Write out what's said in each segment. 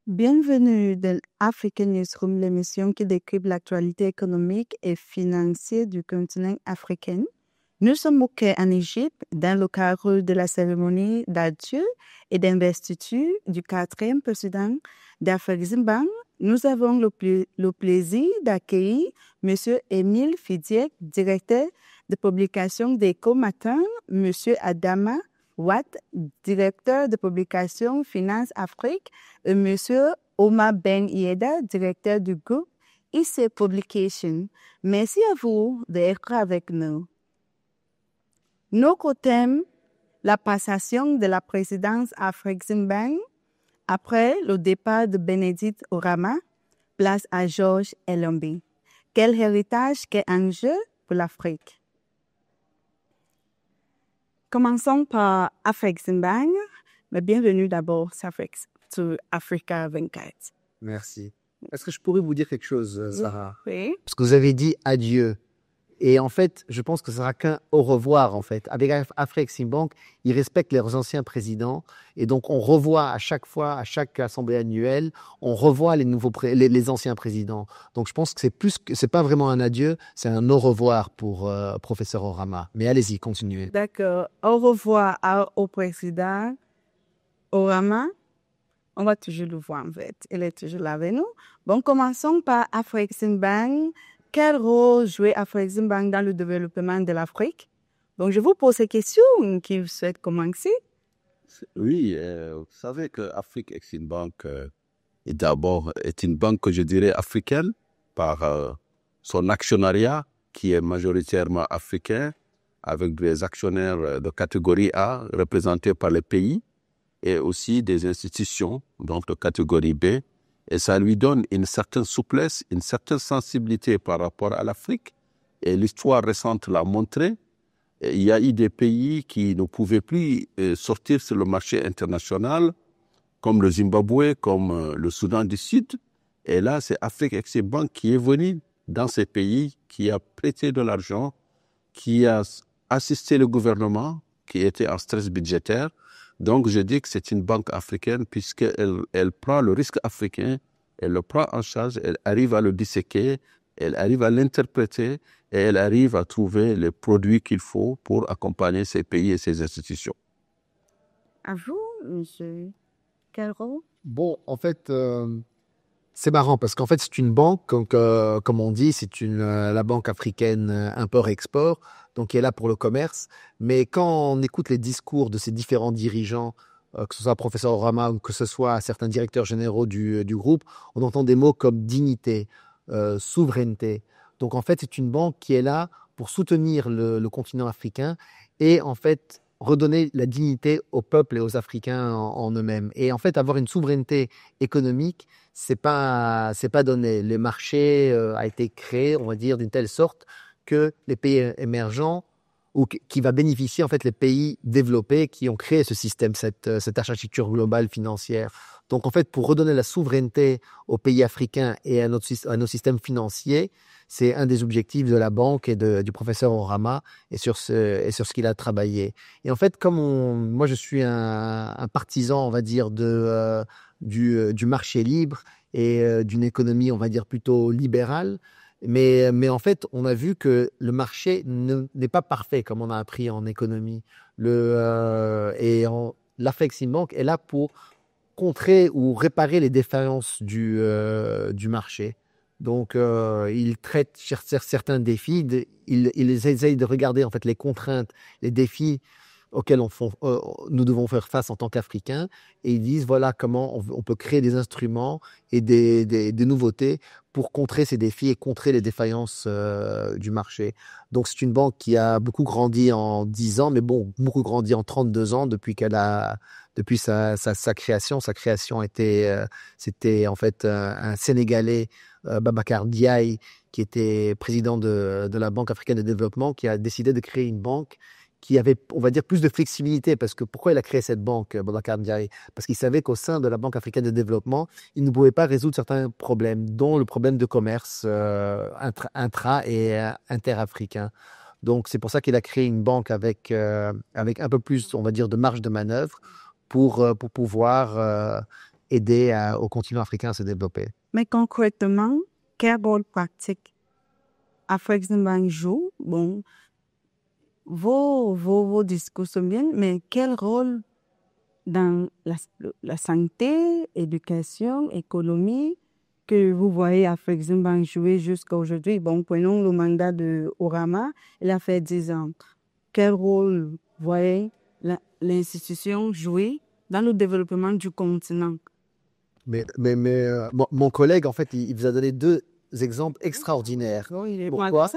Bienvenue dans African Newsroom, l'émission qui décrypte l'actualité économique et financière du continent africain. Nous sommes au Caire en Égypte, dans le cadre de la cérémonie d'adieu et d'investiture du 4e président d'Afreximbank. Nous avons le plaisir d'accueillir M. Émile Fidiek, directeur de publication d'Echo Matin, M. Adama Watt, directeur de publication Finance Afrique, et M. Omar Ben Yeda, directeur du groupe IC Publication. Merci à vous d'être avec nous. Notre thème, la passation de la présidence Afreximbank après le départ de Bénédicte Orama, place à Georges Elombi. Quel héritage, quel enjeu pour l'Afrique? Commençons par Afreximbank, mais bienvenue d'abord sur Africa 24. Merci. Est-ce que je pourrais vous dire quelque chose, Sarah? Oui. Parce que vous avez dit adieu. Et en fait, je pense que ce sera qu'un au revoir, en fait. Avec Afreximbank, ils respectent leurs anciens présidents. Et donc, on revoit à chaque fois, à chaque assemblée annuelle, on revoit les anciens présidents. Donc, je pense que c'est pas vraiment un adieu, c'est un au revoir pour professeur Orama. Mais allez-y, continuez. D'accord. Au revoir au président Orama. On va toujours le voir, en fait. Il est toujours là avec nous. Bon, commençons par Afreximbank. Quel rôle jouait Afreximbank dans le développement de l'Afrique? Donc, je vous pose ces questions. Qui vous souhaite commencer? Oui, vous savez que Afreximbank est une banque que je dirais africaine par son actionnariat qui est majoritairement africain avec des actionnaires de catégorie A représentés par les pays et aussi des institutions donc de catégorie B. Et ça lui donne une certaine souplesse, une certaine sensibilité par rapport à l'Afrique. Et l'histoire récente l'a montré. Et il y a eu des pays qui ne pouvaient plus sortir sur le marché international, comme le Zimbabwe, comme le Soudan du Sud. Et là, c'est Afreximbank qui est venu dans ces pays, qui a prêté de l'argent, qui a assisté le gouvernement, qui était en stress budgétaire. Donc, je dis que c'est une banque africaine puisqu'elle prend le risque africain, elle le prend en charge, elle arrive à le disséquer, elle arrive à l'interpréter et elle arrive à trouver les produits qu'il faut pour accompagner ces pays et ces institutions. À vous, monsieur. Quel rôle? Bon, en fait, c'est marrant parce qu'en fait, c'est une banque, comme on dit, c'est la banque africaine import-export, donc qui est là pour le commerce. Mais quand on écoute les discours de ces différents dirigeants, que ce soit professeur Orama ou que ce soit certains directeurs généraux du groupe, on entend des mots comme dignité, souveraineté. Donc en fait, c'est une banque qui est là pour soutenir le continent africain et en fait redonner la dignité aux peuples et aux Africains en eux-mêmes. Et en fait, avoir une souveraineté économique, c'est pas donné. Le marché a été créé, on va dire, d'une telle sorte que les pays émergents ou qui va bénéficier en fait les pays développés qui ont créé ce système, cette architecture globale financière. Donc en fait, pour redonner la souveraineté aux pays africains et à nos systèmes financiers, c'est un des objectifs de la banque et du professeur Orama et sur ce qu'il a travaillé. Et en fait, moi je suis un partisan, on va dire, du marché libre et d'une économie, on va dire, plutôt libérale. Mais en fait, on a vu que le marché n'est pas parfait, comme on a appris en économie. L'Afreximbank est là pour contrer ou réparer les défaillances du marché. Donc, il traite certains défis, il essaye de regarder en fait les contraintes, les défis auxquels nous devons faire face en tant qu'Africains, et ils disent voilà comment on peut créer des instruments et des nouveautés pour contrer ces défis et contrer les défaillances du marché. Donc c'est une banque qui a beaucoup grandi en 10 ans, mais bon, beaucoup grandi en 32 ans depuis sa création. Sa création c'était en fait un Sénégalais, Babacar Diaye, qui était président de la Banque africaine de développement, qui a décidé de créer une banque qui avait, on va dire, plus de flexibilité. Parce que pourquoi il a créé cette banque, Babacar Ndiaye? Parce qu'il savait qu'au sein de la Banque africaine de développement, il ne pouvait pas résoudre certains problèmes, dont le problème de commerce intra- et interafricain. Donc, c'est pour ça qu'il a créé une banque avec un peu plus, on va dire, de marge de manœuvre pour pouvoir aider au continent africain à se développer. Mais concrètement, quel rôle pratique Afreximbank joue? Bon, vos discours sont bien, mais quel rôle dans la santé, éducation, économie que vous voyez Afreximbank jouer jusqu'à aujourd'hui? Bon, prenons le mandat de Orama, il a fait 10 ans. Quel rôle voyez l'institution jouer dans le développement du continent? Mon collègue, en fait, il vous a donné 2 exemples extraordinaires. Oui, Pourquoi?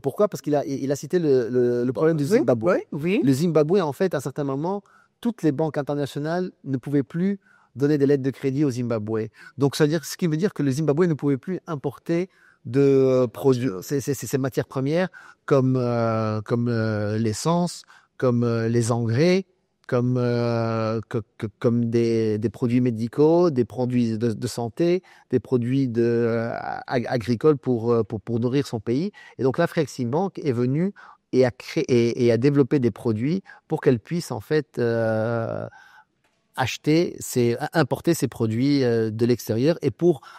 Pourquoi? Parce qu'il a cité le problème du Zimbabwe. Oui. Le Zimbabwe, en fait, à un certain moment, toutes les banques internationales ne pouvaient plus donner des lettres de crédit au Zimbabwe. Donc, ce qui veut dire que le Zimbabwe ne pouvait plus importer de produits, ces matières premières comme l'essence, comme les engrais, comme des produits médicaux, des produits de santé, des produits agricoles pour nourrir son pays. Et donc l'Afreximbank est venue et a créé et a développé des produits pour qu'elle puisse en fait importer ces produits de l'extérieur. Et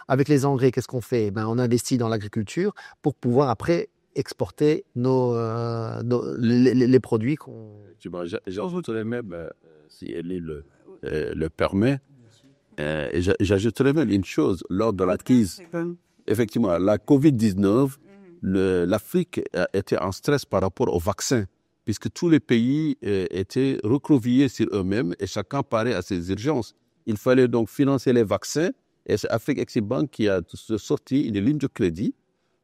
avec les engrais, qu'est-ce qu'on fait? On investit dans l'agriculture pour pouvoir après exporter les produits qu'on... J'ajouterais même, si Elie le permet, j'ajouterais même une chose, lors de la crise, effectivement, la COVID-19, l'Afrique était en stress par rapport au vaccin, puisque tous les pays étaient recroquevillés sur eux-mêmes et chacun parait à ses urgences. Il fallait donc financer les vaccins, et c'est Afreximbank qui a sorti une ligne de crédit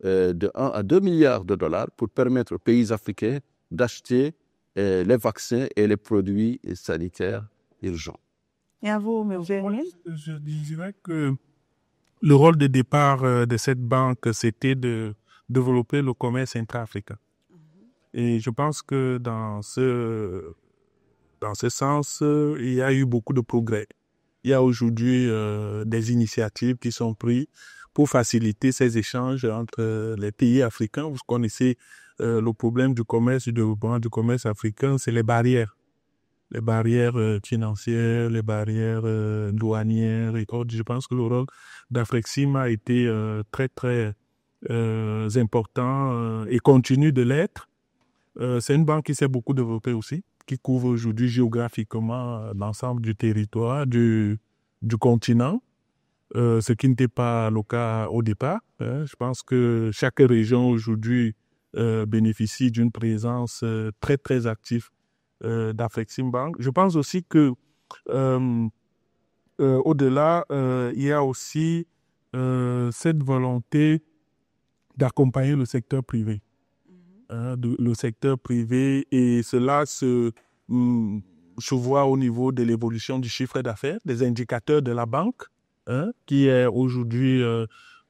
de 1 à 2 milliards de dollars pour permettre aux pays africains d'acheter les vaccins et les produits sanitaires urgents. Et à vous, M. Je dirais que le rôle de départ de cette banque, c'était de développer le commerce intra-africain. Et je pense que dans ce sens, il y a eu beaucoup de progrès. Il y a aujourd'hui des initiatives qui sont prises pour faciliter ces échanges entre les pays africains. Vous connaissez le problème du commerce, du développement du commerce africain, c'est les barrières. Les barrières financières, les barrières douanières et autres. Je pense que le rôle d'Afrexim a été très, très important et continue de l'être. C'est une banque qui s'est beaucoup développée aussi, qui couvre aujourd'hui géographiquement l'ensemble du territoire, du continent, ce qui n'était pas le cas au départ. Je pense que chaque région aujourd'hui bénéficie d'une présence très, très active d'Afreximbank. Je pense aussi que au-delà, il y a aussi cette volonté d'accompagner le secteur privé. Le secteur privé, et cela se voit au niveau de l'évolution du chiffre d'affaires, des indicateurs de la banque, qui est aujourd'hui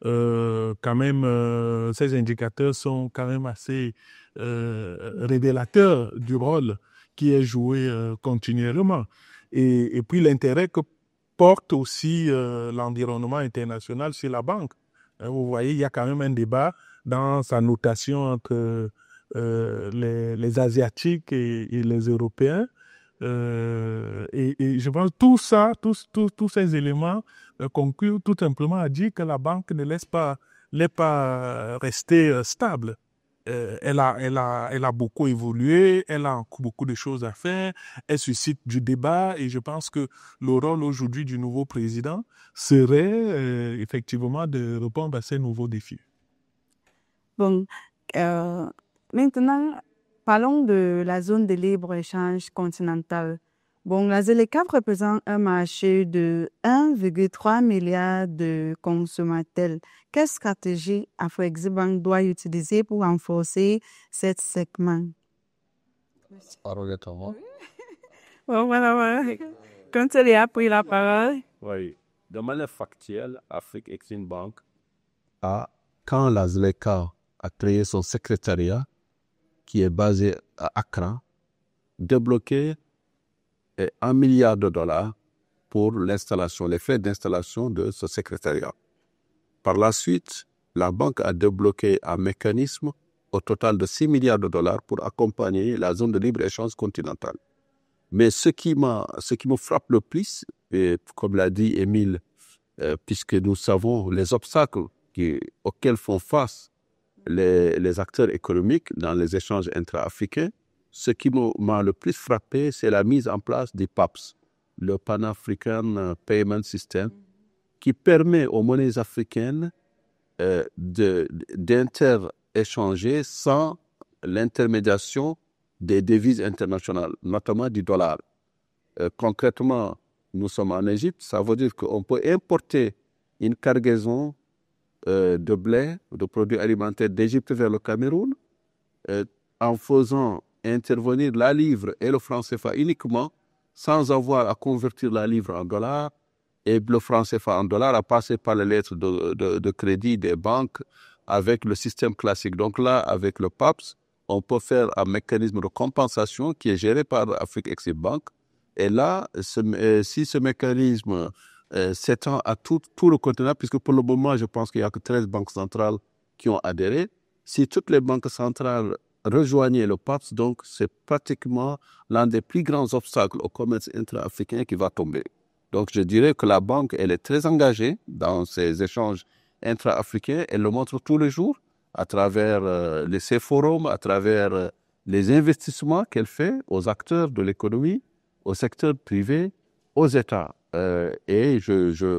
quand même, ces indicateurs sont quand même assez révélateurs du rôle qui est joué continuellement. Et puis l'intérêt que porte aussi l'environnement international sur la banque. Vous voyez, il y a quand même un débat dans sa notation entre les Asiatiques et les Européens. Et je pense que tout ça, tous ces éléments concluent tout simplement à dire que la banque ne laisse pas rester stable. Elle a beaucoup évolué, elle a encore beaucoup de choses à faire, elle suscite du débat, et je pense que le rôle aujourd'hui du nouveau président serait effectivement de répondre à ces nouveaux défis. Bon, maintenant, parlons de la zone de libre-échange continentale. Bon, la ZLECAf représente un marché de 1,3 milliard de consommateurs. Quelle stratégie Afreximbank doit utiliser pour renforcer ce segment? Bon, voilà. Quand tu as pris la parole. Oui. De manière factuelle, Afreximbank quand la ZLECA a créé son secrétariat, qui est basé à Accra, débloqué 1 milliard de dollars pour l'installation, les frais d'installation de ce secrétariat. Par la suite, la banque a débloqué un mécanisme au total de 6 milliards de dollars pour accompagner la zone de libre-échange continentale. Mais ce qui me frappe le plus, et comme l'a dit Émile, puisque nous savons les obstacles auxquels font face les acteurs économiques dans les échanges intra-africains, ce qui m'a le plus frappé, c'est la mise en place du PAPS, le Pan-African Payment System, qui permet aux monnaies africaines d'inter-échanger sans l'intermédiation des devises internationales, notamment du dollar. Concrètement, nous sommes en Égypte, ça veut dire qu'on peut importer une cargaison de blé, de produits alimentaires d'Égypte vers le Cameroun, en faisant intervenir la livre et le franc CFA uniquement, sans avoir à convertir la livre en dollars et le franc CFA en dollars, à passer par les lettres de crédit des banques avec le système classique. Donc là, avec le PAPS, on peut faire un mécanisme de compensation qui est géré par Afrique Exim Bank. Et là, si ce mécanisme s'étend à tout le continent, puisque pour le moment, je pense qu'il n'y a que 13 banques centrales qui ont adhéré, si toutes les banques centrales rejoignaient le PAPS, donc c'est pratiquement l'un des plus grands obstacles au commerce intra-africain qui va tomber. Donc je dirais que la banque, elle est très engagée dans ces échanges intra-africains. Elle le montre tous les jours à travers ces forums, à travers les investissements qu'elle fait aux acteurs de l'économie, au secteur privé, aux États. Et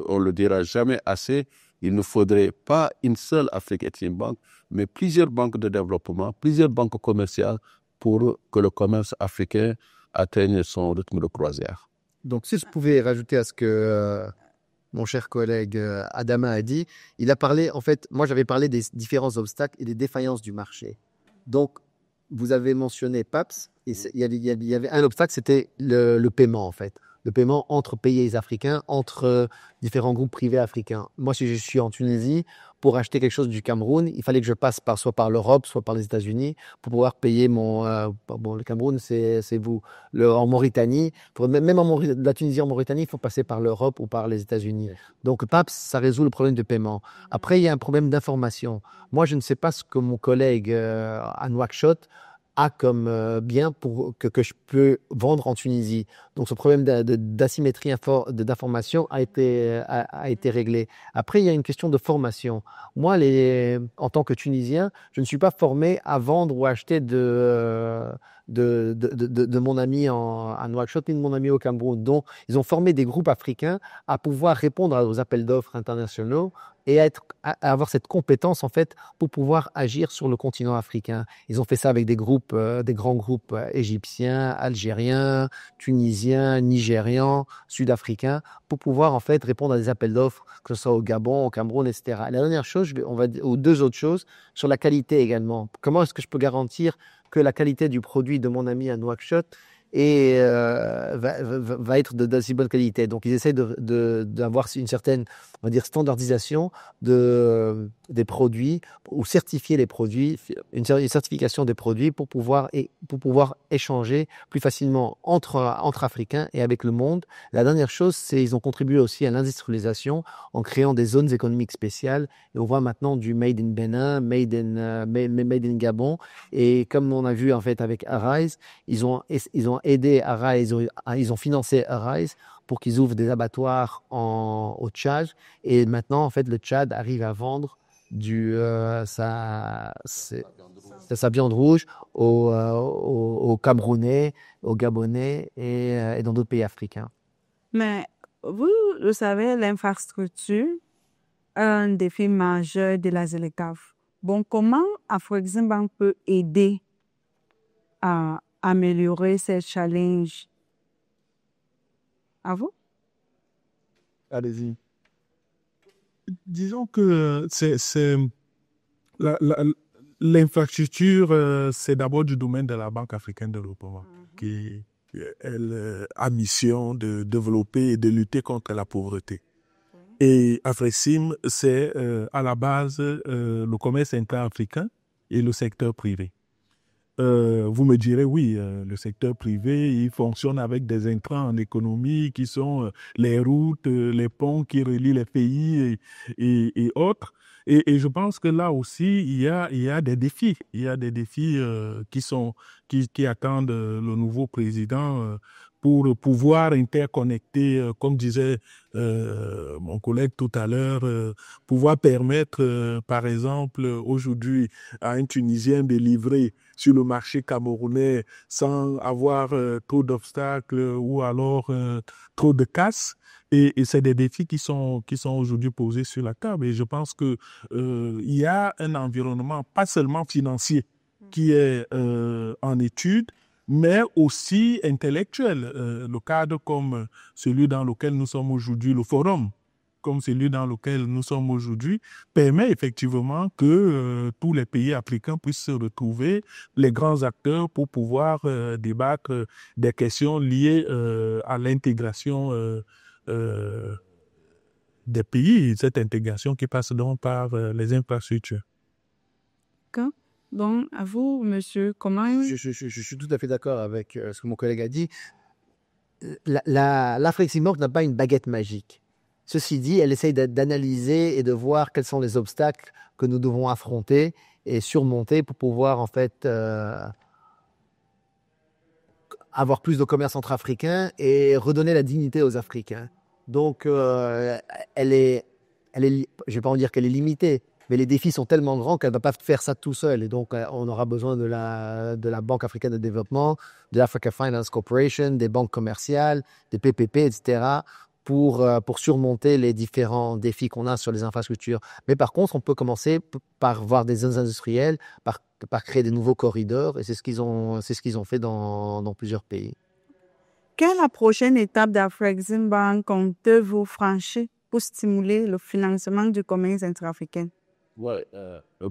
on le dira jamais assez, il ne faudrait pas une seule Afrique Exim Bank, mais plusieurs banques de développement, plusieurs banques commerciales pour que le commerce africain atteigne son rythme de croisière. Donc, si je pouvais rajouter à ce que mon cher collègue Adama a dit, il a parlé, en fait, moi j'avais parlé des différents obstacles et des défaillances du marché. Donc, vous avez mentionné PAPS, et il y avait un obstacle, c'était le paiement, en fait. Le paiement entre pays africains, entre différents groupes privés africains. Moi, si je suis en Tunisie, pour acheter quelque chose du Cameroun, il fallait que je passe soit par l'Europe, soit par les États-Unis, pour pouvoir payer le Cameroun, c'est vous. En Mauritanie, la Tunisie en Mauritanie, il faut passer par l'Europe ou par les États-Unis. Donc, PAPS, ça résout le problème de paiement. Après, il y a un problème d'information. Moi, je ne sais pas ce que mon collègue à Nouakchott a comme bien que je peux vendre en Tunisie. Donc, ce problème d'asymétrie d'information a été réglé. Après, il y a une question de formation. Moi, en tant que Tunisien, je ne suis pas formé à vendre ou acheter de mon ami à Nouakchott ni de mon ami au Cameroun. Donc, ils ont formé des groupes africains à pouvoir répondre aux appels d'offres internationaux et à avoir cette compétence, en fait, pour pouvoir agir sur le continent africain. Ils ont fait ça avec des grands groupes égyptiens, algériens, tunisiens, nigérians, sud-africains, pour pouvoir, en fait, répondre à des appels d'offres, que ce soit au Gabon, au Cameroun, etc. Et la dernière chose, ou deux autres choses, sur la qualité également. Comment est-ce que je peux garantir que la qualité du produit de mon ami à Nouakchott va être d'aussi bonne qualité. Donc, ils essaient d'avoir une certaine, on va dire, standardisation des produits, ou certifier les produits, une certification des produits pour pouvoir échanger plus facilement entre Africains et avec le monde. La dernière chose, c'est qu'ils ont contribué aussi à l'industrialisation en créant des zones économiques spéciales. Et on voit maintenant du Made in Bénin, Made in Gabon. Et comme on a vu en fait avec Arise, ils ont aidé Arise, ils ont financé Arise pour qu'ils ouvrent des abattoirs au Tchad. Et maintenant, en fait, le Tchad arrive à vendre sa viande rouge aux Camerounais, aux Gabonais et dans d'autres pays africains. Mais vous le savez, l'infrastructure est un défi majeur de la ZLECAf. Bon, comment Afrexim Bank peut aider à améliorer ces challenges? À vous? Allez-y. Disons que l'infrastructure, c'est d'abord du domaine de la Banque africaine de développement, qui elle a mission de développer et de lutter contre la pauvreté. Et Afrexim, c'est à la base le commerce intra-africain et le secteur privé. Vous me direz, oui, le secteur privé, il fonctionne avec des intrants en économie qui sont les routes, les ponts qui relient les pays et autres. Et je pense que là aussi, il y a des défis. Il y a des défis qui sont qui attendent le nouveau président pour pouvoir interconnecter, comme disait mon collègue tout à l'heure, pouvoir permettre, par exemple, aujourd'hui, à un Tunisien de livrer sur le marché camerounais sans avoir trop d'obstacles ou alors trop de casse. Et c'est des défis qui sont aujourd'hui posés sur la table. Et je pense que il y a un environnement, pas seulement financier, qui est en étude, mais aussi intellectuel. Le cadre comme celui dans lequel nous sommes aujourd'hui, le forum, comme celui dans lequel nous sommes aujourd'hui, permet effectivement que tous les pays africains puissent se retrouver, les grands acteurs, pour pouvoir débattre des questions liées à l'intégration des pays, cette intégration qui passe donc par les infrastructures. D'accord. Bon, à vous, monsieur, comment... Je suis tout à fait d'accord avec ce que mon collègue a dit. L'Afreximbank n'a pas une baguette magique. Ceci dit, elle essaye d'analyser et de voir quels sont les obstacles que nous devons affronter et surmonter pour pouvoir en fait avoir plus de commerce entre Africains et redonner la dignité aux Africains. Donc, je vais pas en dire qu'elle est limitée, mais les défis sont tellement grands qu'elle ne va pas faire ça tout seul. Et donc, on aura besoin de la Banque africaine de développement, de l'Africa Finance Corporation, des banques commerciales, des PPP, etc., pour surmonter les différents défis qu'on a sur les infrastructures. Mais par contre, on peut commencer par voir des zones industrielles, par créer des nouveaux corridors, et c'est ce qu'ils ont fait dans plusieurs pays. Quelle est la prochaine étape d'Afreximbank comptez-vous franchir pour stimuler le financement du commerce intra-africain? Ouais,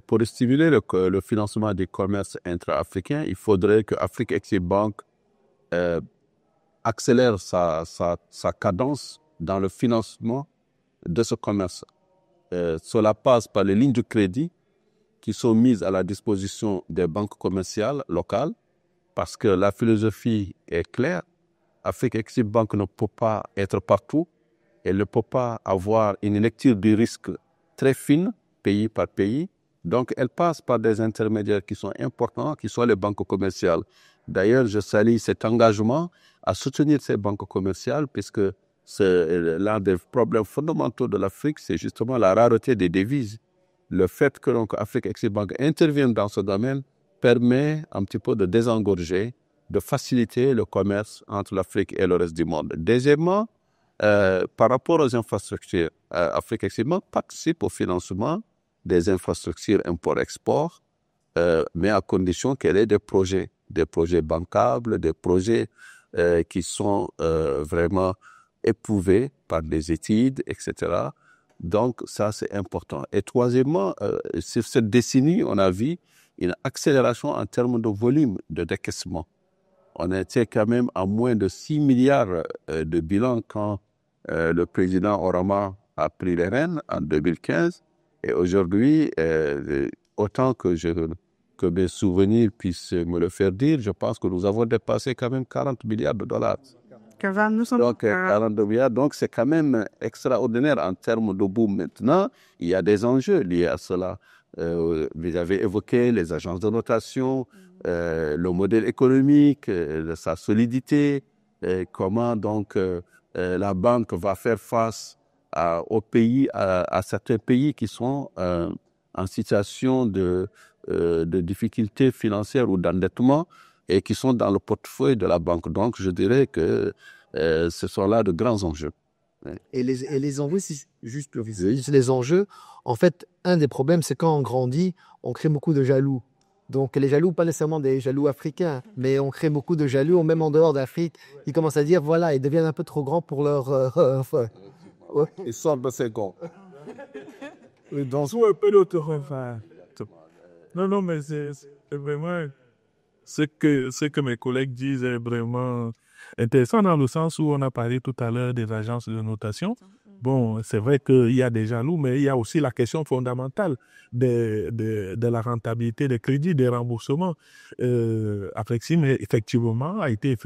pour stimuler le financement du commerce intra-africain, il faudrait que Afreximbank accélère sa cadence dans le financement de ce commerce. Cela passe par les lignes de crédit qui sont mises à la disposition des banques commerciales locales, parce que la philosophie est claire. Afreximbank ne peut pas être partout. Elle ne peut pas avoir une lecture du risque très fine, pays par pays. Donc, elle passe par des intermédiaires qui sont importants, qui sont les banques commerciales. D'ailleurs, je salue cet engagement à soutenir ces banques commerciales, puisque c'est l'un des problèmes fondamentaux de l'Afrique, c'est justement la rareté des devises. Le fait que Afreximbank intervienne dans ce domaine permet un petit peu de désengorger, de faciliter le commerce entre l'Afrique et le reste du monde. Deuxièmement, par rapport aux infrastructures, Afreximbank participe au financement des infrastructures import-export, mais à condition qu'elle ait des projets bancables, des projets qui sont vraiment éprouvés par des études, etc. Donc, ça, c'est important. Et troisièmement, sur cette décennie, on a vu une accélération en termes de volume de décaissement. On était quand même à moins de 6 milliards de bilan quand le président Orama a pris les rênes en 2015. Et aujourd'hui, autant que mes souvenirs puissent me le faire dire, je pense que nous avons dépassé quand même 40 milliards de dollars. Donc, 42 milliards, donc c'est quand même extraordinaire en termes de boom. Maintenant, il y a des enjeux liés à cela. Vous avez évoqué les agences de notation, le modèle économique, sa solidité, comment donc la banque va faire face aux pays, à certains pays qui sont en situation de difficultés financières ou d'endettement et qui sont dans le portefeuille de la banque. Donc, je dirais que ce sont là de grands enjeux. Et les enjeux, juste les enjeux, en fait, un des problèmes, c'est quand on grandit, on crée beaucoup de jaloux. Donc, les jaloux, pas nécessairement des jaloux africains, mais on crée beaucoup de jaloux, même en dehors d'Afrique. Ils commencent à dire, voilà, ils deviennent un peu trop grands pour leur... Ouais. Ils sortent de ces gants. Dans un peu d'autre... Non, mais c'est vraiment... Ce que mes collègues disent est vraiment intéressant dans le sens où on a parlé tout à l'heure des agences de notation. Bon, c'est vrai qu'il y a des jaloux, mais il y a aussi la question fondamentale de la rentabilité des crédits, des remboursements. Afrexim, effectivement, a été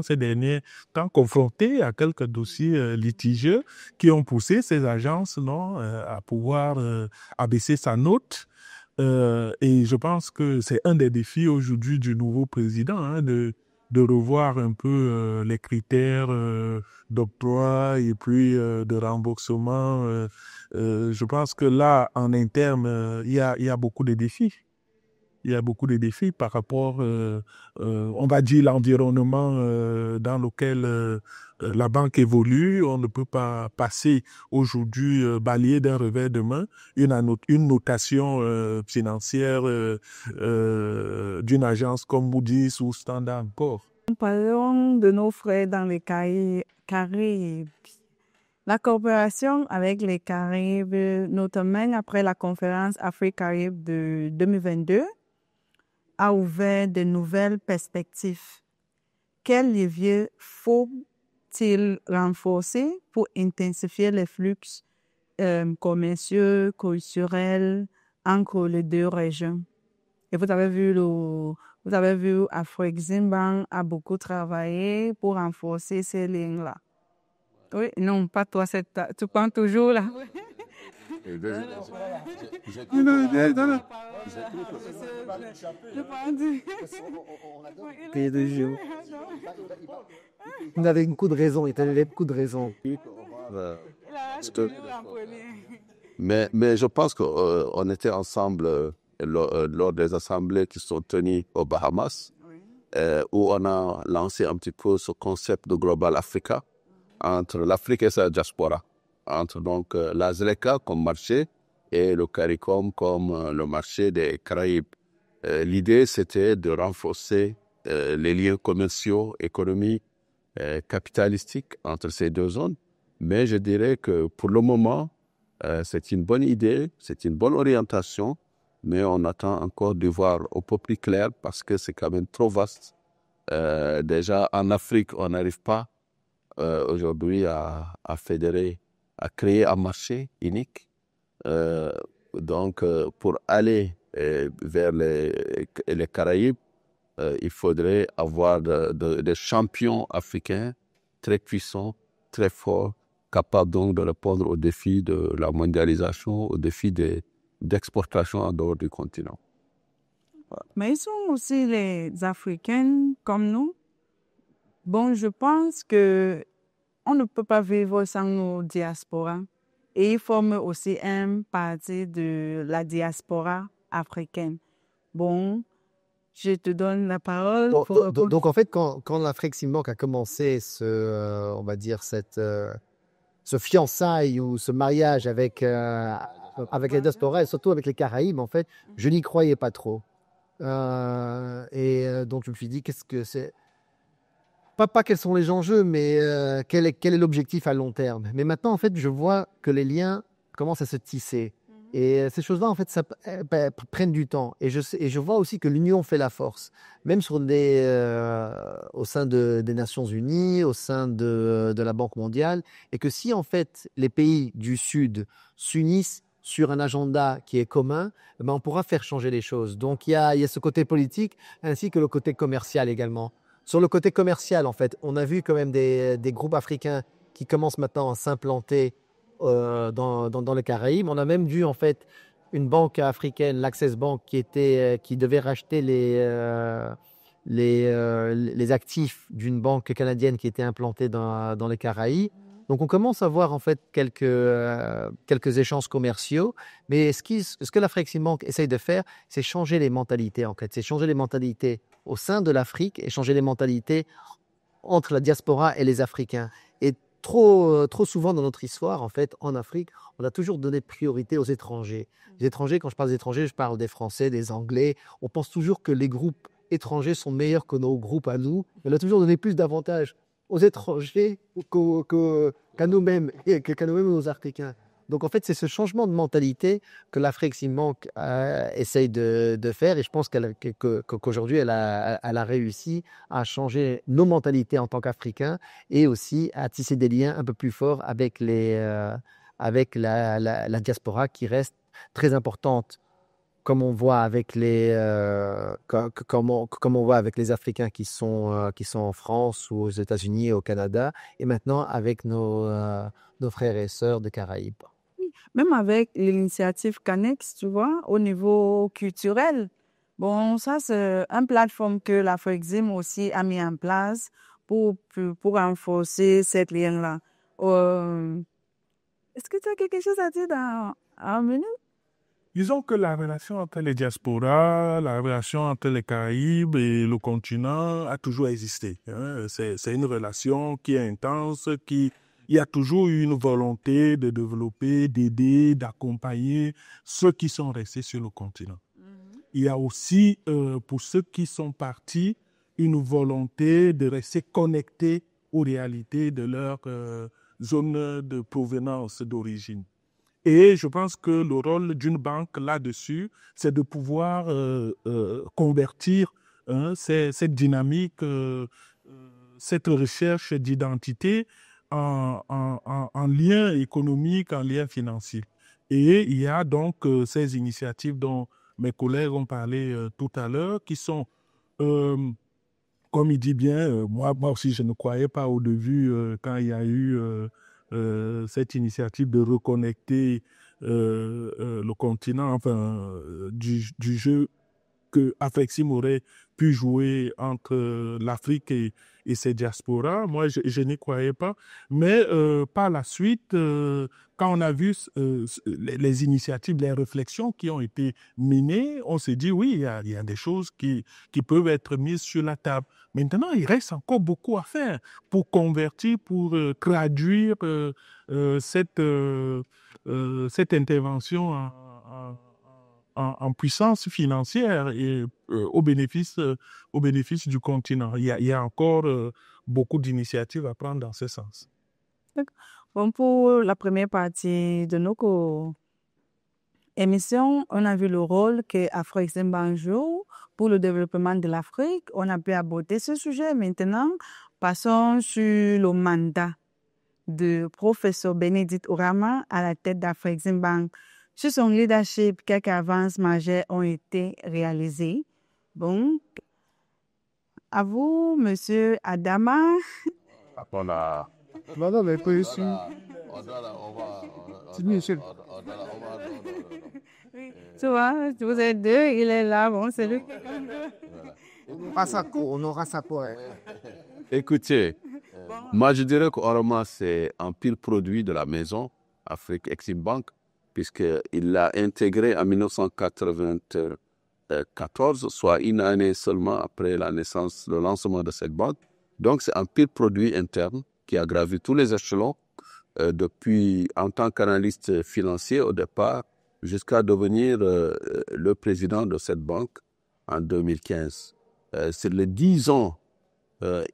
ces derniers temps confronté à quelques dossiers litigieux qui ont poussé ces agences à pouvoir abaisser sa note Et je pense que c'est un des défis aujourd'hui du nouveau président, hein, de revoir un peu les critères d'octroi et puis de remboursement. Je pense que là, en interne, il y a beaucoup de défis. Il y a beaucoup de défis par rapport, on va dire, l'environnement dans lequel la banque évolue. On ne peut pas passer aujourd'hui, balayer d'un revers de main une notation financière d'une agence comme Moody's ou Standard & Poor's. Parlons de nos frères dans les Caraïbes. La coopération avec les Caraïbes, notamment après la conférence Afrique-Caraïbes de 2022, a ouvert de nouvelles perspectives. Quels leviers faut-il renforcer pour intensifier les flux commerciaux, culturels entre les deux régions? Et vous avez vu Afreximbank a beaucoup travaillé pour renforcer ces lignes-là. Oui, non, pas toi, tu prends toujours là. On avait beaucoup de raisons, il avait beaucoup de raisons. Mais je pense qu'on était ensemble lors des assemblées qui sont tenues aux Bahamas, où on a lancé un petit peu ce concept de Global Africa entre l'Afrique et sa diaspora, entre donc la ZLECA comme marché et le CARICOM comme le marché des Caraïbes. L'idée, c'était de renforcer les liens commerciaux, économiques, capitalistiques entre ces deux zones. Mais je dirais que pour le moment, c'est une bonne idée, c'est une bonne orientation, mais on attend encore de voir au peu plus clair parce que c'est quand même trop vaste. Déjà, en Afrique, on n'arrive pas aujourd'hui à fédérer, à créer un marché unique. Donc, pour aller vers les Caraïbes, il faudrait avoir des champions africains très puissants, très forts, capables donc de répondre aux défis de la mondialisation, aux défis d'exportation en dehors du continent. Voilà. Mais ils sont aussi les Africains comme nous. Bon, je pense que on ne peut pas vivre sans nos diasporas. Et ils forment aussi une partie de la diaspora africaine. Bon, je te donne la parole. Donc en fait, quand l'Afreximbank a commencé on va dire ce fiançailles ou ce mariage avec les diasporas et surtout avec les Caraïbes, en fait, je n'y croyais pas trop. Donc je me suis dit, qu'est-ce que c'est? Pas quels sont les enjeux, mais quel est l'objectif à long terme. Mais maintenant, en fait, je vois que les liens commencent à se tisser. Et ces choses-là, en fait, ça prennent du temps. Et je vois aussi que l'union fait la force, même au sein des Nations Unies, au sein de la Banque mondiale. Et que si, en fait, les pays du Sud s'unissent sur un agenda qui est commun, ben, on pourra faire changer les choses. Donc, il y a ce côté politique, ainsi que le côté commercial également. Sur le côté commercial, en fait, on a vu quand même des groupes africains qui commencent maintenant à s'implanter dans les Caraïbes. On a même vu en fait une banque africaine, l'Access Bank, qui devait racheter les actifs d'une banque canadienne qui était implantée dans les Caraïbes. Donc on commence à voir en fait quelques échanges commerciaux, mais ce que l'Afreximbank essaye de faire, c'est changer les mentalités en fait, c'est changer les mentalités au sein de l'Afrique et changer les mentalités entre la diaspora et les Africains. Et trop souvent dans notre histoire, en fait, en Afrique, on a toujours donné priorité aux étrangers. Les étrangers, quand je parle des étrangers, je parle des Français, des Anglais. On pense toujours que les groupes étrangers sont meilleurs que nos groupes à nous. On a toujours donné plus d'avantages aux étrangers qu'à nous-mêmes, qu'à nous-mêmes aux Africains. Donc en fait, c'est ce changement de mentalité que l'Afreximbank essaye de faire, et je pense qu'aujourd'hui, elle a réussi à changer nos mentalités en tant qu'Africains et aussi à tisser des liens un peu plus forts avec la diaspora qui reste très importante, comme on voit avec comme on voit avec les Africains qui sont en France ou aux États-Unis et au Canada, et maintenant avec nos frères et sœurs des Caraïbes. même avec l'initiative Canex, tu vois, au niveau culturel. Bon, ça, c'est une plateforme que l'Afrexim aussi a mis en place pour renforcer cette lien-là. Euh, Est-ce que tu as quelque chose à dire dans un minute? Disons que la relation entre les diasporas, la relation entre les Caraïbes et le continent a toujours existé. C'est une relation qui est intense, il y a toujours eu une volonté de développer, d'aider, d'accompagner ceux qui sont restés sur le continent. Il y a aussi, pour ceux qui sont partis, une volonté de rester connectés aux réalités de leur zone de provenance, d'origine. Et je pense que le rôle d'une banque là-dessus, c'est de pouvoir convertir cette dynamique, cette recherche d'identité en lien économique, en lien financier. Et il y a donc ces initiatives dont mes collègues ont parlé tout à l'heure, qui sont, comme il dit bien, moi aussi je ne croyais pas au début quand il y a eu cette initiative de reconnecter le continent, enfin, du jeu que Afrexim aurait pu jouer entre l'Afrique et ses diasporas. Moi, je n'y croyais pas. Mais par la suite, quand on a vu les initiatives, les réflexions qui ont été menées, on s'est dit, oui, il y a des choses qui peuvent être mises sur la table. Maintenant, il reste encore beaucoup à faire pour convertir, pour traduire cette intervention en puissance financière et au bénéfice du continent. Il y a encore beaucoup d'initiatives à prendre dans ce sens. Bon, pour la première partie de nos émissions, on a vu le rôle que Afrexim Bank joue pour le développement de l'Afrique. On a pu aborder ce sujet. Maintenant, passons sur le mandat de professeur Bénédicte Oramah à la tête d'Afrexim Bank. Sur son leadership, quelques avances majeures ont été réalisées. Bon, à vous, Monsieur Adama. On a... Non, mais pas ici. C'est mieux, c'est... Tu vois, vous êtes deux, il est là, bon, c'est lui. On aura ça pour elle. Écoutez, moi je dirais qu'Oramah, c'est un pire produit de la maison Afrique Exim Bank, puisqu'il l'a intégré en 1994, soit une année seulement après la naissance, le lancement de cette banque. Donc c'est un pire produit interne qui a gravi tous les échelons, depuis en tant qu'analyste financier au départ, jusqu'à devenir le président de cette banque en 2015. Sur les 10 ans,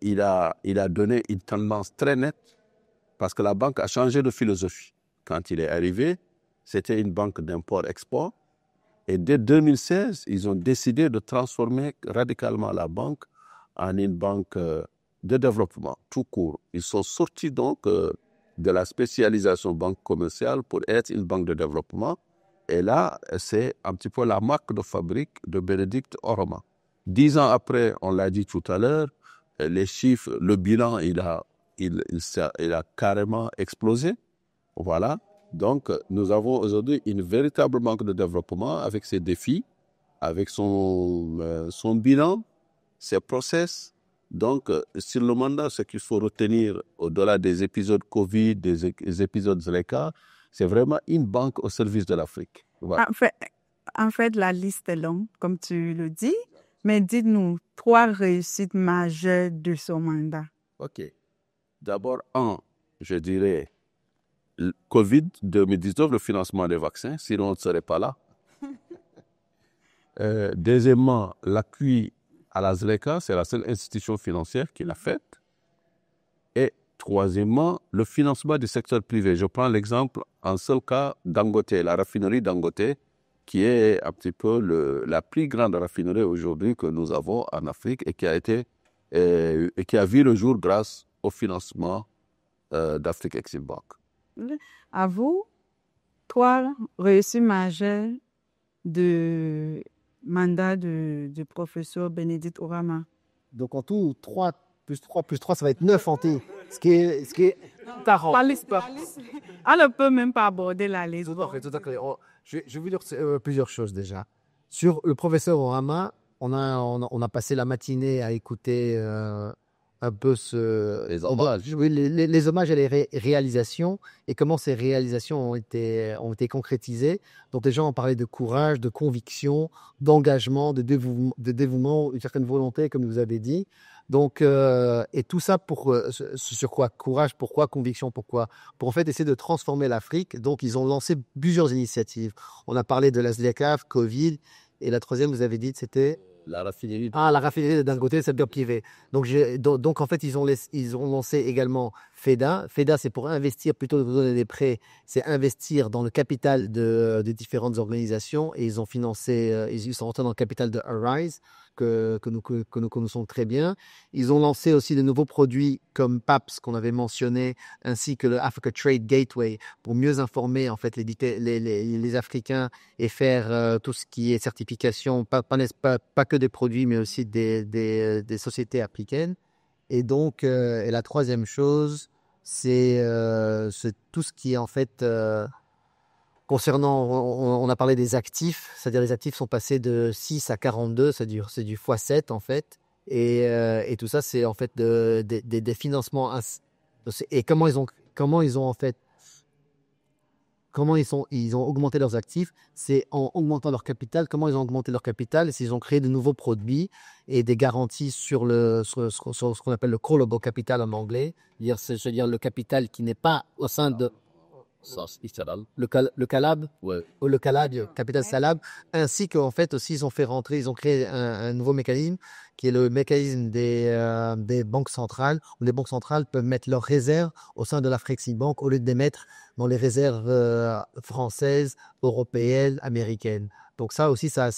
il a donné une tendance très nette parce que la banque a changé de philosophie. Quand il est arrivé, c'était une banque d'import-export. Et dès 2016, ils ont décidé de transformer radicalement la banque en une banque de développement, tout court. Ils sont sortis donc de la spécialisation banque commerciale pour être une banque de développement. Et là, c'est un petit peu la marque de fabrique de Bénédicte Oramah. 10 ans après, on l'a dit tout à l'heure, les chiffres, le bilan, il a carrément explosé. Voilà. Donc, nous avons aujourd'hui une véritable banque de développement avec ses défis, avec son bilan, ses process. Donc, sur le mandat, ce qu'il faut retenir au-delà des épisodes Covid, des épisodes Zleka, c'est vraiment une banque au service de l'Afrique. Voilà. En fait, la liste est longue, comme tu le dis, mais dites-nous 3 réussites majeures de son mandat. OK. D'abord, je dirais, Covid 2019, le financement des vaccins, sinon on ne serait pas là. Deuxièmement, l'appui à la Zleka, c'est la seule institution financière qui l'a faite. Et troisièmement, le financement du secteur privé. Je prends l'exemple, en seul cas, Dangote, la raffinerie Dangote, qui est un petit peu la plus grande raffinerie aujourd'hui que nous avons en Afrique et qui a vu le jour grâce au financement d'Afrique Exim Bank. À vous, 3 réussites majeures de mandat du professeur Bénédicte Oramah. Donc en tout, 3 plus 3 plus 3, ça va être 9 en tout. Ce qui est tarant. On ne peut même pas aborder la liste. Tout à fait. Je vais vous dire plusieurs choses déjà. Sur le professeur Orama, on a passé la matinée à écouter un peu Les hommages. Oui, les hommages et les réalisations et comment ces réalisations ont été concrétisées. Donc les gens ont parlé de courage, de conviction, d'engagement, de dévouement, une certaine volonté, comme vous avez dit. Donc, et tout ça sur quoi? Courage, pourquoi? Conviction, pourquoi? Pour en fait essayer de transformer l'Afrique. Donc, ils ont lancé plusieurs initiatives. On a parlé de la SDECAF, Covid, et la troisième, vous avez dit, c'était La raffinerie. la raffinerie de Dangote, c'est secteur privé. Donc en fait, ils ont lancé également FEDA. FEDA, c'est pour investir, plutôt que de donner des prêts, c'est investir dans le capital des différentes organisations. Et ils ont financé, ils sont rentrés dans le capital de Arise, que nous connaissons très bien. Ils ont lancé aussi de nouveaux produits comme PAPS, qu'on avait mentionné, ainsi que le Africa Trade Gateway, pour mieux informer en fait les Africains et faire tout ce qui est certification, pas que des produits, mais aussi des sociétés africaines. Et donc, et la troisième chose, c'est tout ce qui est en fait concernant, on a parlé des actifs, c'est-à-dire les actifs sont passés de 6 à 42, c'est du x7 en fait. Et tout ça, c'est en fait des financements. Et comment ils ont en fait ils ont augmenté leurs actifs, c'est en augmentant leur capital. Comment ils ont augmenté leur capital? C'est ils ont créé de nouveaux produits et des garanties sur ce qu'on appelle le callable capital en anglais, c'est-à-dire le capital qui n'est pas au sein de le calab, Ouais. ou le calab, capital salab, ainsi qu'en fait aussi ils ont créé un nouveau mécanisme qui est le mécanisme des banques centrales, où les banques centrales peuvent mettre leurs réserves au sein de la Bank au lieu de les mettre dans les réserves françaises, européennes, américaines. Donc ça aussi, ça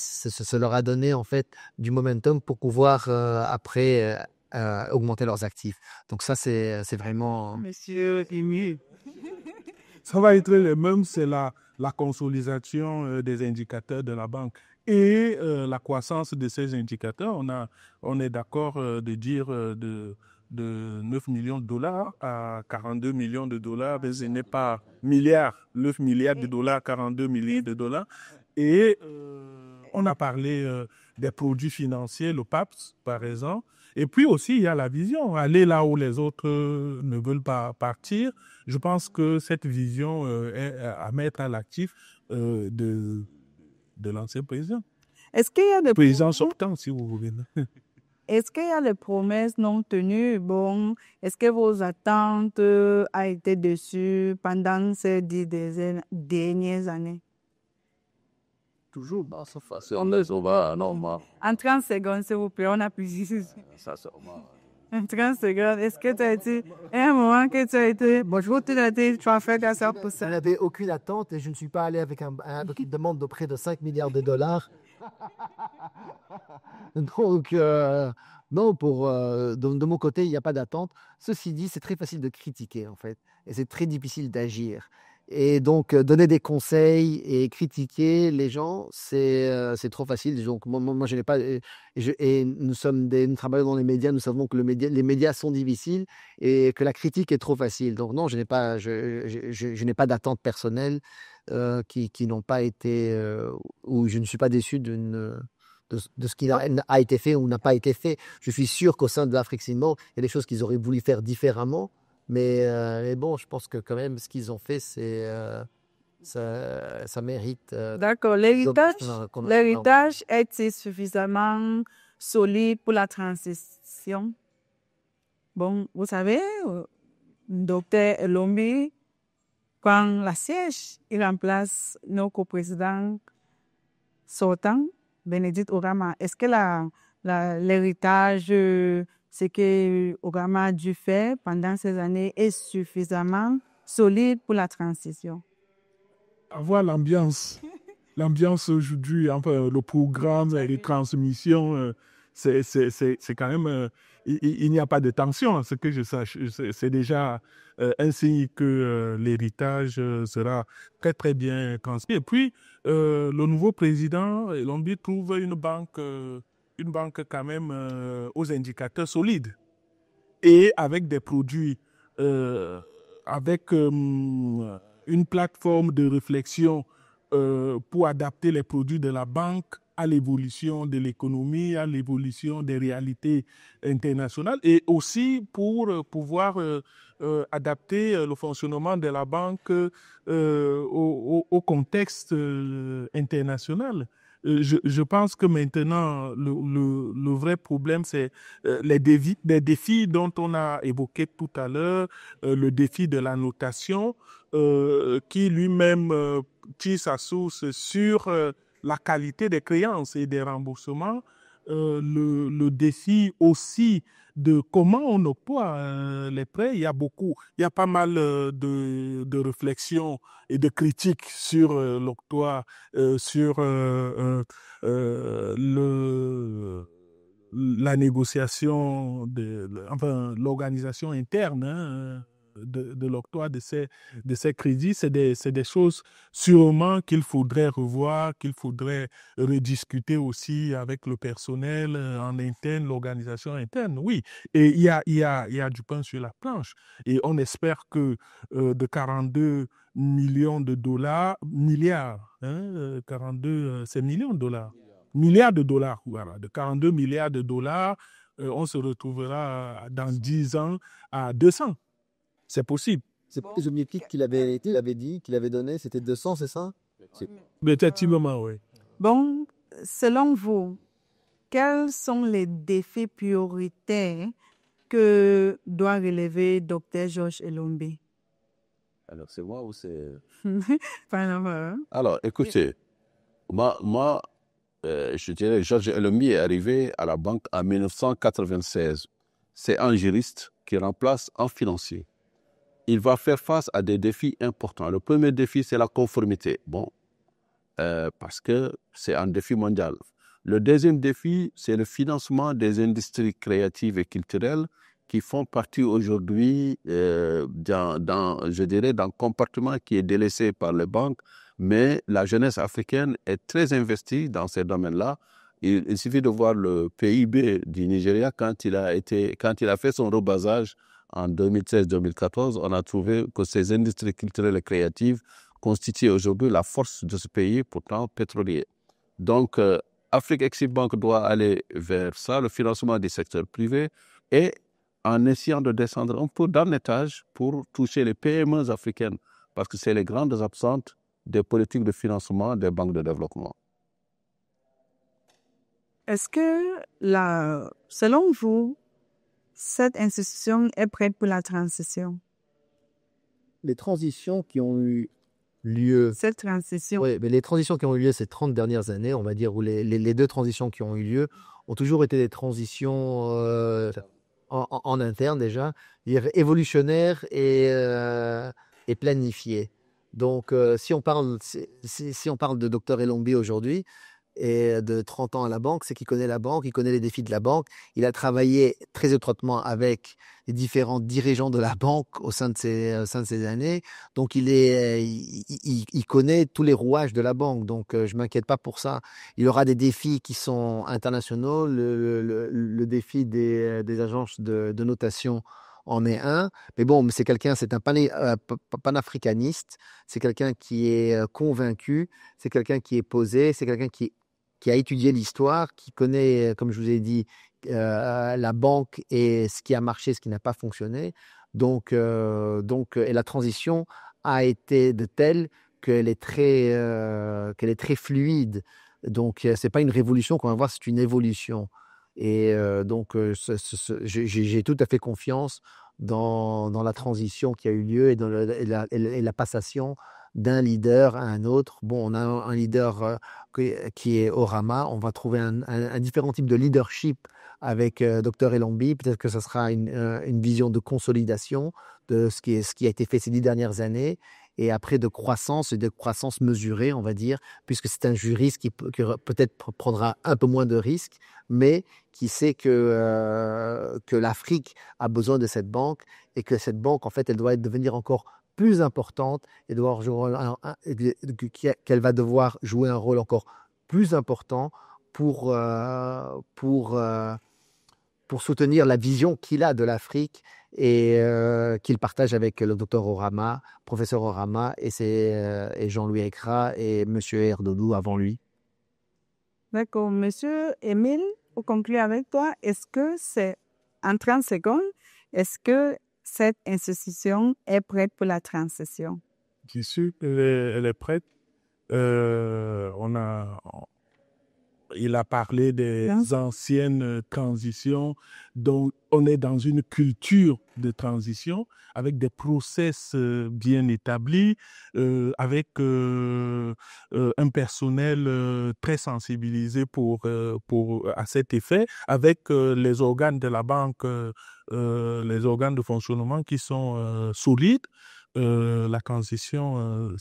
leur a donné en fait du momentum pour pouvoir après augmenter leurs actifs. Donc ça, c'est vraiment... Monsieur Rémy. Ça va être le même, c'est la consolidation des indicateurs de la banque et la croissance de ces indicateurs. On est d'accord de dire de 9 millions de dollars à 42 millions de dollars, mais ce n'est pas milliards, 9 milliards de dollars, 42 milliards de dollars. Et on a parlé des produits financiers, le PAPS par exemple. Et puis aussi, il y a la vision, aller là où les autres ne veulent pas partir. Je pense que cette vision est à mettre à l'actif de l'ancien président. Est-ce qu'il y a des Président sortant, si vous voulez. Est-ce qu'il y a des promesses non tenues? Bon, est-ce que vos attentes ont été déçues pendant ces 10 dernières années? Toujours dans cette façon, on va normal. En 30 secondes, s'il vous plaît, on a plusieurs. Ça, c'est normal. En 30 secondes, est-ce que tu as été, à un moment que tu as été, bonjour, tu as été, tu as fait à 100%. Je n'avais aucune attente et je ne suis pas allé avec une demande de près de 5 milliards de dollars. Donc, non, de mon côté, il n'y a pas d'attente. Ceci dit, c'est très facile de critiquer, en fait, et c'est très difficile d'agir. Et donc, donner des conseils et critiquer les gens, c'est trop facile. Donc, moi, je n'ai pas. Et nous travaillons dans les médias, nous savons que les médias sont difficiles et que la critique est trop facile. Donc, non, je n'ai pas d'attente personnelle qui n'ont pas été. Ou je ne suis pas déçu de ce qui a été fait ou n'a pas été fait. Je suis sûr qu'au sein de l'Afrique Sinmo, il y a des choses qu'ils auraient voulu faire différemment. Mais bon, je pense que quand même, ce qu'ils ont fait, ça mérite. D'accord. L'héritage est-il suffisamment solide pour la transition? Bon, vous savez, docteur Elombi, quand la siège, il remplace nos coprésidents sortants, Bénédicte Orama. Est-ce que l'héritage, ce que Orama a dû faire pendant ces années est suffisamment solide pour la transition? Avoir l'ambiance aujourd'hui, enfin, le programme, les transmissions, c'est quand même... il n'y a pas de tension, à ce que je sache. C'est déjà un signe que l'héritage sera très, très bien transmis. Et puis, le nouveau président, Elombi, trouve une banque quand même aux indicateurs solides et avec des produits avec une plateforme de réflexion pour adapter les produits de la banque à l'évolution de l'économie, à l'évolution des réalités internationales et aussi pour pouvoir adapter le fonctionnement de la banque au contexte international. Je pense que maintenant, le vrai problème, c'est les défis dont on a évoqué tout à l'heure, le défi de la notation, qui lui-même tire sa source sur la qualité des créances et des remboursements, le défi aussi de comment on octroie les prêts. Il y a pas mal de réflexions et de critiques sur l'octroi, sur la négociation, l'organisation interne de l'octroi de ces crédits. C'est des choses sûrement qu'il faudrait revoir, qu'il faudrait rediscuter aussi avec le personnel en interne, l'organisation interne. Oui, et il y a du pain sur la planche. Et on espère que de 42 millions de dollars, milliards, 42, c'est millions de dollars. Milliards de dollars, voilà, de 42 milliards de dollars, on se retrouvera dans 10 ans à 200. C'est possible. C'est pas les objectifs qu'il avait dit, qu'il avait donné, c'était 200, c'est ça? Effectivement, oui. Bon, selon vous, quels sont les défis prioritaires que doit relever Dr. Georges Elombe? Alors, c'est moi ou c'est... Enfin, Alors, écoutez, moi je dirais, Georges Elombe est arrivé à la banque en 1996. C'est un juriste qui remplace un financier. Il va faire face à des défis importants. Le premier défi, c'est la conformité. Bon, parce que c'est un défi mondial. Le deuxième défi, c'est le financement des industries créatives et culturelles qui font partie aujourd'hui je dirais, d'un compartiment qui est délaissé par les banques, mais la jeunesse africaine est très investie dans ces domaines-là. Il suffit de voir le PIB du Nigeria quand il a fait son rebasage en 2013-2014, on a trouvé que ces industries culturelles et créatives constituent aujourd'hui la force de ce pays, pourtant pétrolier. Donc, Afrique Exim Bank doit aller vers ça, le financement du secteur privé, et en essayant de descendre un peu dans l'étage pour toucher les PME africaines, parce que c'est les grandes absentes des politiques de financement des banques de développement. est-ce que, selon vous, cette institution est prête pour la transition? Les transitions qui ont eu lieu... Cette transition. Oui, mais les transitions qui ont eu lieu ces 30 dernières années, on va dire, ou les deux transitions qui ont eu lieu, ont toujours été des transitions en interne déjà, évolutionnaires et planifiées. Donc, si on parle de Dr Elombe aujourd'hui, et de 30 ans à la banque, c'est qu'il connaît la banque, il connaît les défis de la banque. Il a travaillé très étroitement avec les différents dirigeants de la banque au sein de ces années. Donc, il connaît tous les rouages de la banque. Donc, je ne m'inquiète pas pour ça. Il aura des défis qui sont internationaux. Le défi des agences de notation en est un. Mais bon, c'est un panafricaniste. C'est quelqu'un qui est convaincu. C'est quelqu'un qui est posé. C'est quelqu'un qui a étudié l'histoire, qui connaît, comme je vous ai dit, la banque et ce qui a marché, ce qui n'a pas fonctionné. Donc, et la transition a été de telle qu'elle est très fluide. Donc, c'est pas une révolution qu'on va voir, c'est une évolution. Et donc, j'ai tout à fait confiance dans la transition qui a eu lieu et la passation d'un leader à un autre. Bon, on a un leader qui est Orama. On va trouver un différent type de leadership avec Dr Elombe. Peut-être que ce sera une vision de consolidation de ce qui a été fait ces 10 dernières années. Et après de croissance mesurée, on va dire, puisque c'est un juriste qui peut-être prendra un peu moins de risques, mais qui sait que l'Afrique a besoin de cette banque et que cette banque, en fait, elle doit devenir encore plus importante et qu'elle va devoir jouer un rôle encore plus important pour pour soutenir la vision qu'il a de l'Afrique et qu'il partage avec le docteur Orama, professeur Orama et Jean-Louis Ekra et monsieur Erdodou avant lui. D'accord. Monsieur Émile, pour conclure avec toi, est-ce que c'est, en 30 secondes, est-ce que cette institution est prête pour la transition? Je suis sûr qu'elle est prête. Il a parlé des anciennes transitions, donc on est dans une culture de transition avec des process bien établis, avec un personnel très sensibilisé à cet effet, avec les organes de la banque, les organes de fonctionnement qui sont solides. La transition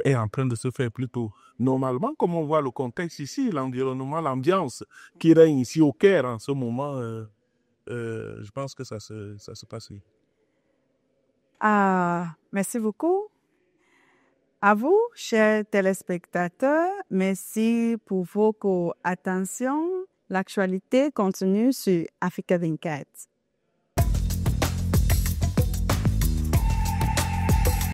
est en train de se faire plutôt normalement, comme on voit le contexte ici, l'environnement, l'ambiance qui règne ici au Caire en ce moment, je pense que ça se passe. Merci beaucoup. À vous, chers téléspectateurs, merci pour votre attention. L'actualité continue sur Africa 24.